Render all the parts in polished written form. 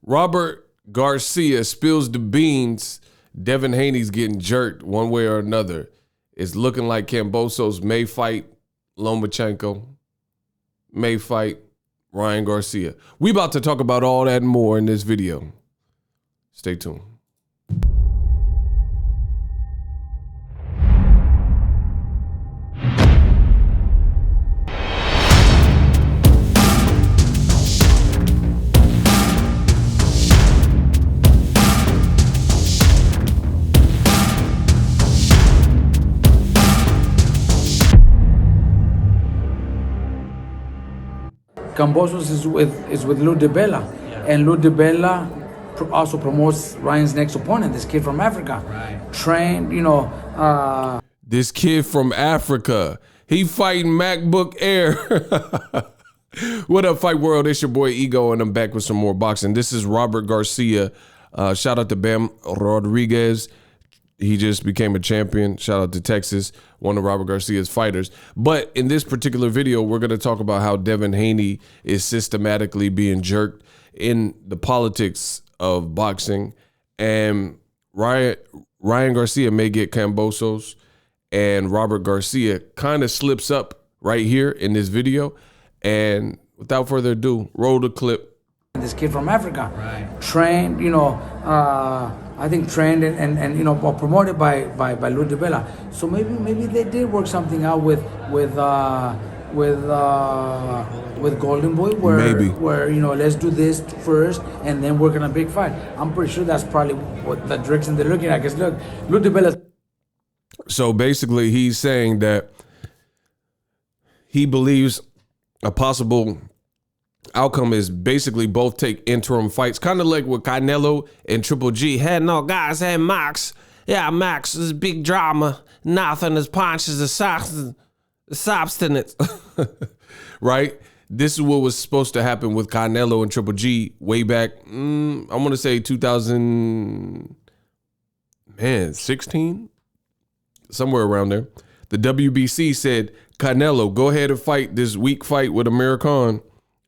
Robert Garcia spills the beans. Devin Haney's getting jerked one way or another. It's looking like Kambosos may fight Lomachenko, may fight Ryan Garcia. We about to talk about all that and more in this video. Stay tuned. Kambosos is with Lou DiBella, and Lou DiBella also promotes Ryan's next opponent, this kid from Africa. Right. Trained, This kid from Africa, he fighting MacBook Air. What up, Fight World? It's your boy Ego, and I'm back with some more boxing. This is Robert Garcia. Shout out to Bam Rodriguez. He just became a champion. Shout out to Texas, one of Robert Garcia's fighters. But in this particular video, we're going to talk about how Devin Haney is systematically being jerked in the politics of boxing. And Ryan Garcia may get Kambosos, and Robert Garcia kind of slips up right here in this video. And without further ado, roll the clip. This kid from Africa, right. Trained, I think trained and promoted by Lou DiBella. So maybe they did work something out with Golden Boy, where let's do this first and then work on a big fight. I'm pretty sure that's probably what the direction they're looking at. Because look, Lou DiBella. So basically, he's saying that he believes a possible outcome is basically both take interim fights, kind of like what Canelo and Triple G had. No, guys, had Max. Yeah, Max is big drama. Nothing as punches the substance. Right? This is what was supposed to happen with Canelo and Triple G way back, I want to say 2016? Somewhere around there. The WBC said, Canelo, go ahead and fight this weak fight with Amir Khan.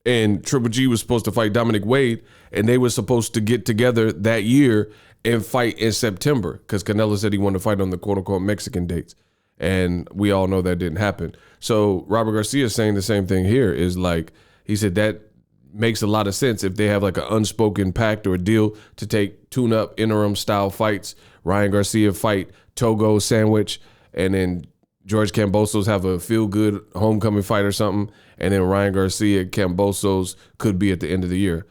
And Triple G was supposed to fight Dominic Wade, and they were supposed to get together that year and fight in September because Canelo said he wanted to fight on the quote-unquote Mexican dates. And we all know that didn't happen. So Robert Garcia is saying the same thing here, is like, he said that makes a lot of sense if they have like an unspoken pact or a deal to take tune-up interim style fights. Ryan Garcia fight Togo Sandwich, and then George Kambosos have a feel-good homecoming fight or something, and then Ryan Garcia, Kambosos could be at the end of the year.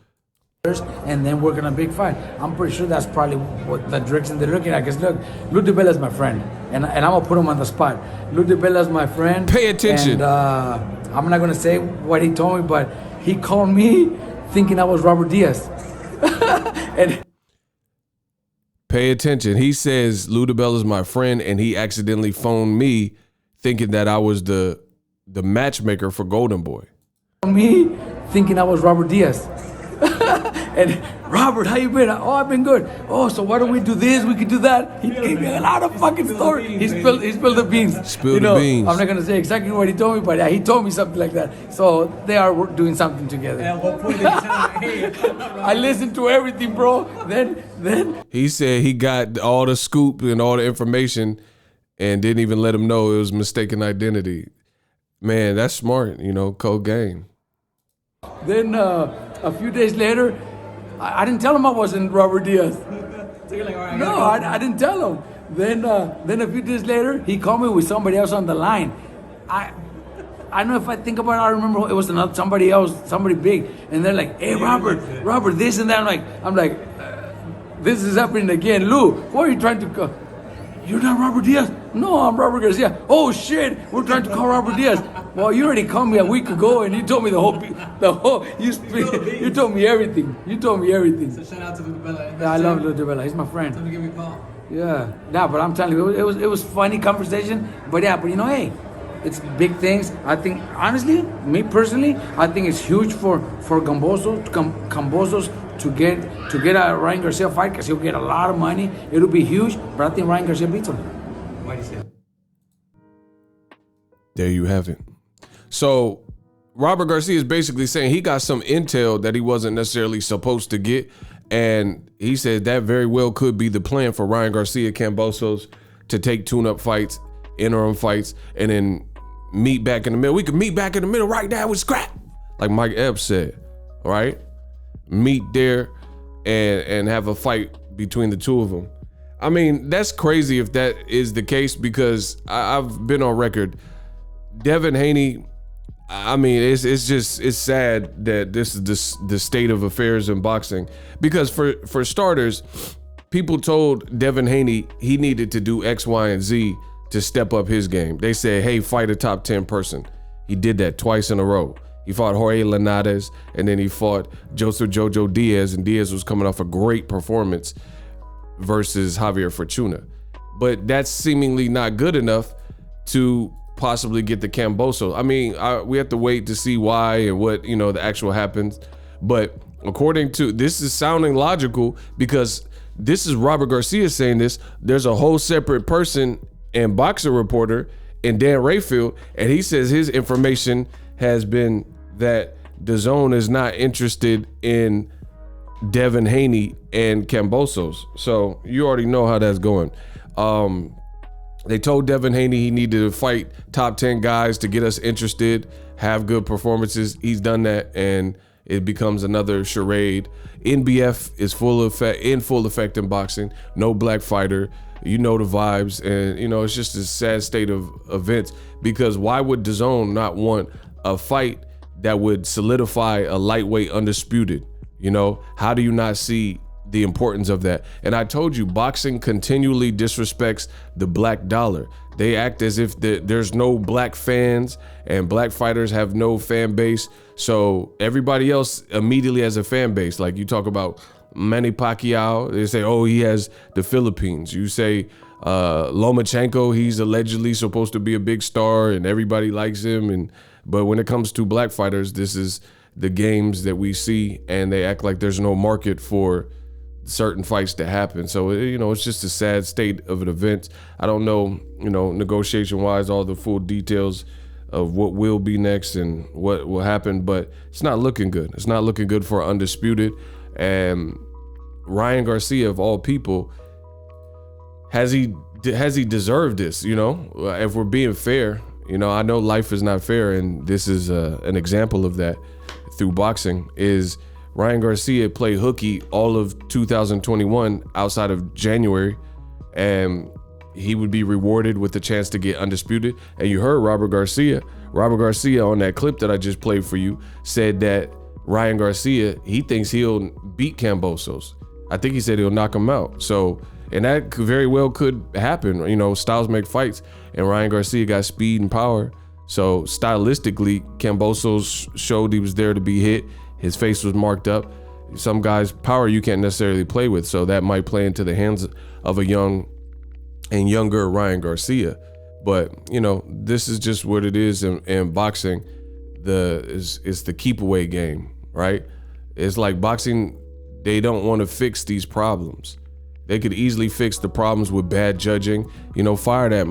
And then work on a big fight. I'm pretty sure that's probably what the direction they're looking at. Because look, Lou DiBella is my friend, and I'm gonna put him on the spot. Lou DiBella is my friend. Pay attention. And I'm not gonna say what he told me, but he called me thinking I was Robert Diaz. And pay attention. He says Lou DiBella is my friend, and he accidentally phoned me thinking that I was the matchmaker for Golden Boy. Me thinking I was Robert Diaz. And Robert, how you been? Oh, I've been good. Oh, so why don't we do this? We could do that. He gave me a lot of fucking stories. He spilled the beans. Spilled the beans. I'm not gonna say exactly what he told me, but he told me something like that. So they are doing something together. At what point did he tell me, hey, I listened to everything, bro. Then he said he got all the scoop and all the information and didn't even let him know it was mistaken identity. Man, that's smart, code game. Then a few days later, I didn't tell him I wasn't Robert Diaz. So you're like, all right, No, I didn't tell him. Then a few days later, he called me with somebody else on the line. I don't know if I think about it, I remember it was somebody else, somebody big. And they're like, hey, Robert, this and that. I'm like, this is happening again. Lou, what are you trying to call? You're not Robert Diaz? No, I'm Robert Garcia. Oh shit, we're trying to call Robert Diaz. Well, you already called me a week ago and you told me you told me everything. You told me everything. So shout out to Lou DiBella. Yeah, I love Lou DiBella. He's my friend. Tell him to give me a call. Yeah, but I'm telling you, it was funny conversation. But hey, it's big things. I think, honestly, me personally, I think it's huge for Kambosos to get a Ryan Garcia fight because he'll get a lot of money. It'll be huge, but I think Ryan Garcia beats him. Why do you say that? There you have it. So Robert Garcia is basically saying he got some intel that he wasn't necessarily supposed to get, And he said that very well could be the plan for Ryan Garcia, Kambosos, to take tune-up fights, interim fights, and then meet back in the middle. We could meet back in the middle right now with scrap, like Mike Epps said, all right? Meet there and have a fight between the two of them. I mean, that's crazy if that is the case, because I've been on record. Devin Haney, I mean, it's sad that this is the state of affairs in boxing, because for starters, people told Devin Haney he needed to do X, Y, and Z to step up his game. They said, hey, fight a top 10 person. He did that twice in a row. He fought Jorge Linares, and then he fought Joseph Jojo Diaz, and Diaz was coming off a great performance versus Javier Fortuna. But that's seemingly not good enough to possibly get the Kambosos. I mean, we have to wait to see why and what, the actual happens. But according to, this is sounding logical, because this is Robert Garcia saying this. There's a whole separate person and boxer reporter in Dan Rayfield, and he says his information has been that DAZN is not interested in Devin Haney and Kambosos. So you already know how that's going. They told Devin Haney he needed to fight top 10 guys to get us interested, have good performances. He's done that, and it becomes another charade. NBF is in full effect in boxing. No black fighter. You know the vibes, and it's just a sad state of events, because why would DAZN not want a fight that would solidify a lightweight undisputed? How do you not see the importance of that? And I told you, boxing continually disrespects the black dollar. They act as if there's no black fans, and black fighters have no fan base. So everybody else immediately has a fan base. Like you talk about Manny Pacquiao, they say, oh, he has the Philippines. You say Lomachenko, he's allegedly supposed to be a big star and everybody likes him. But when it comes to black fighters, this is the games that we see, and they act like there's no market for certain fights to happen. So, it's just a sad state of an event. I don't know, negotiation wise, all the full details of what will be next and what will happen, but it's not looking good. It's not looking good for Undisputed. And Ryan Garcia, of all people, has he deserved this? If we're being fair, I know life is not fair, and this is an example of that through boxing. Is Ryan Garcia played hooky all of 2021 outside of January, and he would be rewarded with the chance to get Undisputed. And you heard Robert Garcia on that clip that I just played for you said that Ryan Garcia, he thinks he'll beat Kambosos. I think he said he'll knock him out. So, and that very well could happen. Styles make fights, and Ryan Garcia got speed and power. So stylistically, Kambosos showed he was there to be hit. His face was marked up. Some guys' power you can't necessarily play with, so that might play into the hands of a young and younger Ryan Garcia. But this is just what it is in boxing. It's the keep away game, right? It's like boxing, they don't want to fix these problems. They could easily fix the problems with bad judging. Fire that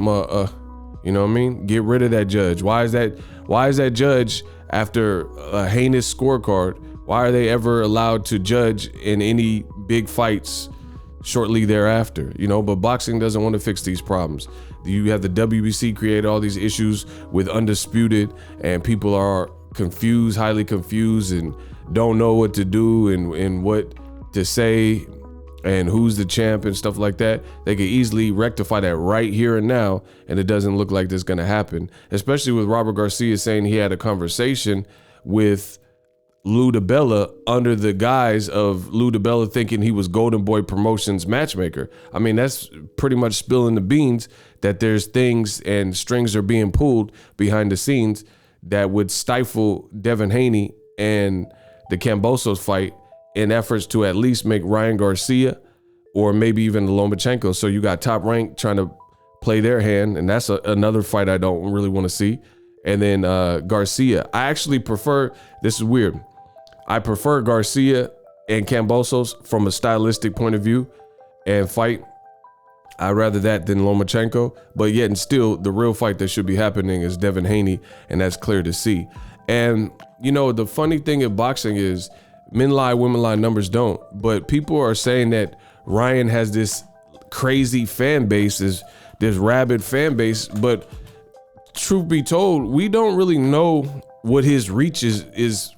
you know what I mean? Get rid of that judge. Why is that judge, after a heinous scorecard, why are they ever allowed to judge in any big fights shortly thereafter? But boxing doesn't want to fix these problems. You have the WBC create all these issues with Undisputed, and people are confused, highly confused, and don't know what to do and what to say and who's the champ and stuff like that. They could easily rectify that right here and now, and it doesn't look like that's gonna happen, especially with Robert Garcia saying he had a conversation with Lou DiBella under the guise of Lou DiBella thinking he was Golden Boy Promotions matchmaker. I mean, that's pretty much spilling the beans that there's things and strings are being pulled behind the scenes that would stifle Devin Haney and the Kambosos fight in efforts to at least make Ryan Garcia or maybe even Lomachenko. So you got Top Rank trying to play their hand, and that's another fight I don't really want to see. And then Garcia. I actually prefer, this is weird, I prefer Garcia and Kambosos from a stylistic point of view and fight. I'd rather that than Lomachenko, but yet and still the real fight that should be happening is Devin Haney, and that's clear to see. And the funny thing in boxing is Men lie, women lie, numbers don't. But people are saying that Ryan has this crazy fan base, this rabid fan base. But truth be told, we don't really know what his reach is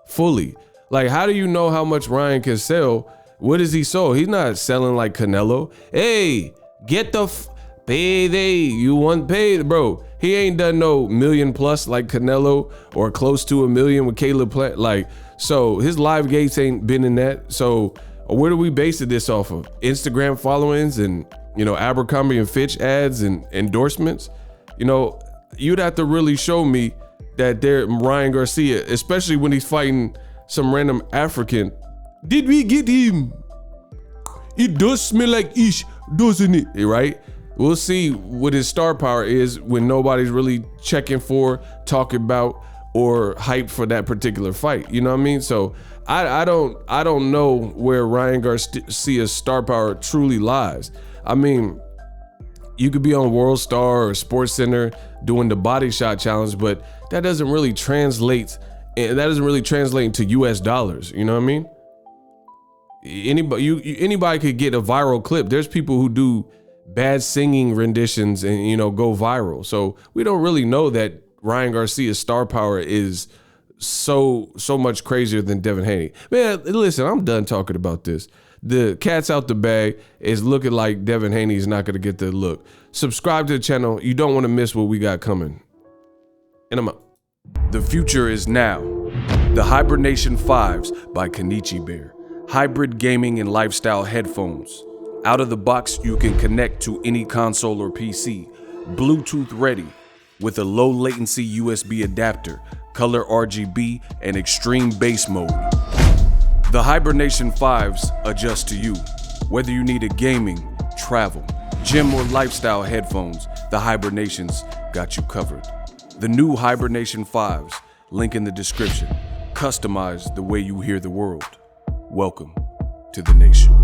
fully. Like, how do you know how much Ryan can sell? What is he sold? He's not selling like Canelo. Hey, get the payday. You want paid, bro. He ain't done no million plus like Canelo or close to $1 million with Caleb Plant. Like, so his live gates ain't been in that. So where do we base this off of? Instagram followings and, you know, Abercrombie and Fitch ads and endorsements? You know, you'd have to really show me that Ryan Garcia, especially when he's fighting some random African. Did we get him? It does smell like ish, doesn't it? Right? We'll see what his star power is when nobody's really checking for, talking about, or hyped for that particular fight. You know what I mean? So I don't know where Ryan Garcia's star power truly lies. I mean, you could be on World Star or Sports Center doing the body shot challenge, but that doesn't really translate. And that doesn't really translate into US dollars. You know what I mean? Anybody could get a viral clip. There's people who do bad singing renditions and, you know, go viral. So we don't really know that Ryan Garcia's star power is so much crazier than Devin Haney. Man, listen, I'm done talking about this. The cat's out the bag. Is looking like Devin Haney is not going to get the look. Subscribe to the channel. You don't want to miss what we got coming. And I'm out. The future is now. The Hibernation 5s by Kenichi Bear. Hybrid gaming and lifestyle headphones. Out of the box, you can connect to any console or PC. Bluetooth ready with a low latency USB adapter, color RGB, and extreme bass mode. The Hibernation 5s adjust to you. Whether you need a gaming, travel, gym, or lifestyle headphones, the Hibernations got you covered. The new Hibernation 5s, link in the description. Customize the way you hear the world. Welcome to the nation.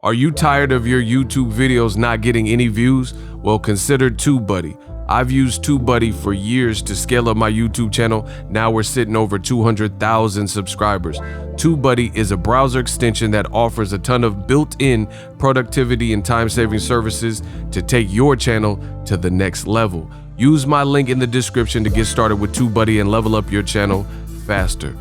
Are you tired of your YouTube videos not getting any views? Well, consider TubeBuddy. I've used TubeBuddy for years to scale up my YouTube channel. Now we're sitting over 200,000 subscribers. TubeBuddy is a browser extension that offers a ton of built-in productivity and time-saving services to take your channel to the next level. Use my link in the description to get started with TubeBuddy and level up your channel faster.